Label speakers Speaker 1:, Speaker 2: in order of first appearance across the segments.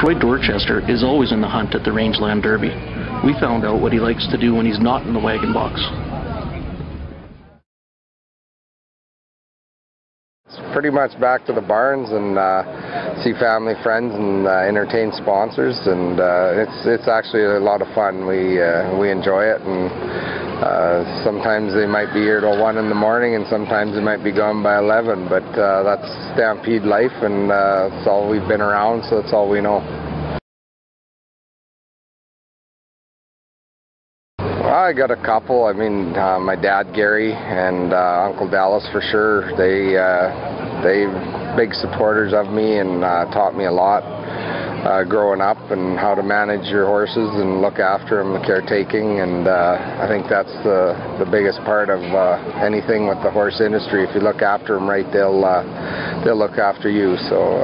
Speaker 1: Troy Dorchester is always in the hunt at the Rangeland Derby. We found out what he likes to do when he's not in the wagon box.
Speaker 2: Pretty much back to the barns and see family, friends, and entertain sponsors, and it's actually a lot of fun. We enjoy it, and sometimes they might be here till 1 in the morning, and sometimes they might be gone by 11. But that's Stampede life, and it's all we've been around, so that's all we know. I got a couple. I mean, my dad Gary and Uncle Dallas for sure. They big supporters of me and taught me a lot growing up and how to manage your horses and look after them, the caretaking, and I think that's the biggest part of anything with the horse industry. If you look after them right, they'll look after you. So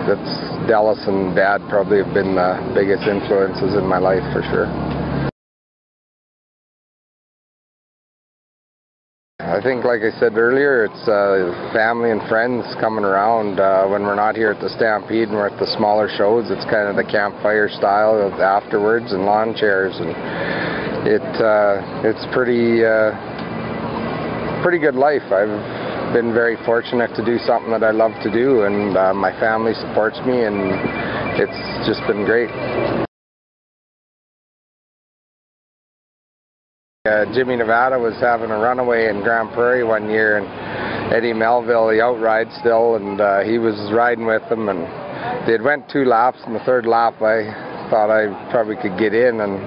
Speaker 2: that's Dallas and Dad probably have been the biggest influences in my life for sure. I think, like I said earlier, it's family and friends coming around. When we're not here at the Stampede and we're at the smaller shows, it's kind of the campfire style of afterwards and lawn chairs, and it's pretty good life. I've been very fortunate to do something that I love to do, and my family supports me, and it's just been great. Jimmy Nevada was having a runaway in Grand Prairie one year, and Eddie Melville, he outrides still, and he was riding with them, and they had went 2 laps. In the 3rd lap I thought I probably could get in, and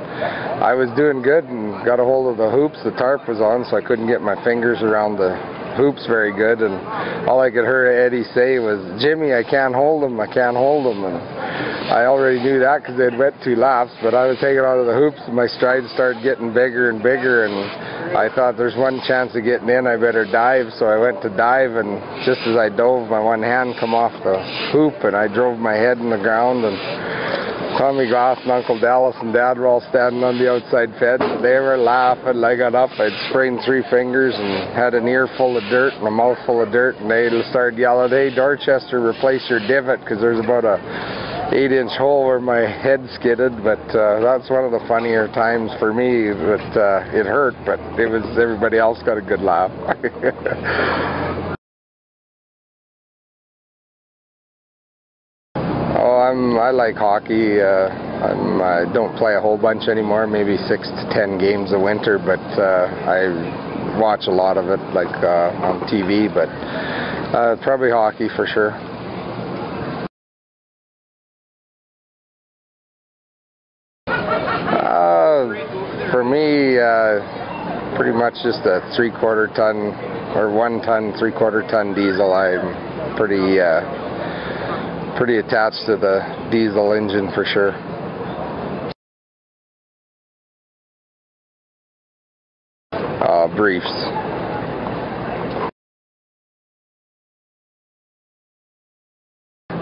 Speaker 2: I was doing good and got a hold of the hoops. The tarp was on, so I couldn't get my fingers around the hoops very good, and all I could hear Eddie say was, "Jimmy, I can't hold him, I can't hold him." And I already knew that because they had went 2 laps, but I was hanging onto the hoops and my strides started getting bigger and bigger, and I thought there's one chance of getting in, I better dive. So I went to dive, and just as I dove, my one hand come off the hoop and I drove my head in the ground, and Tommy Goss and Uncle Dallas and Dad were all standing on the outside fence. They were laughing. I got up, I'd sprained 3 fingers and had an ear full of dirt and a mouth full of dirt, and they started yelling, "Hey, Dorchester, replace your divot," because there's about a 8-inch hole where my head skidded. But that's one of the funnier times for me. That it hurt, but it was, everybody else got a good laugh. I like hockey. I don't play a whole bunch anymore, maybe 6 to 10 games a winter, but I watch a lot of it, like on TV, but probably hockey for sure. For me, pretty much just a 3/4 ton or 1 ton, 3/4 ton diesel. I'm pretty attached to the diesel engine for sure. Briefs.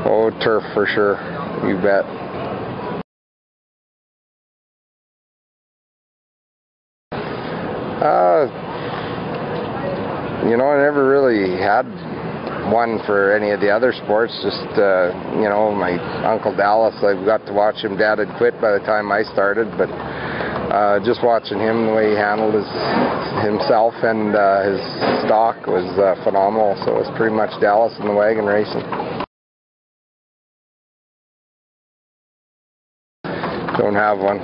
Speaker 2: Oh, turf for sure, you bet. You know, I never really had one for any of the other sports. Just you know, my Uncle Dallas, I got to watch him. Dad had quit by the time I started, but just watching him, the way he handled himself and his stock was phenomenal. So it was pretty much Dallas and the wagon racing. Don't have one.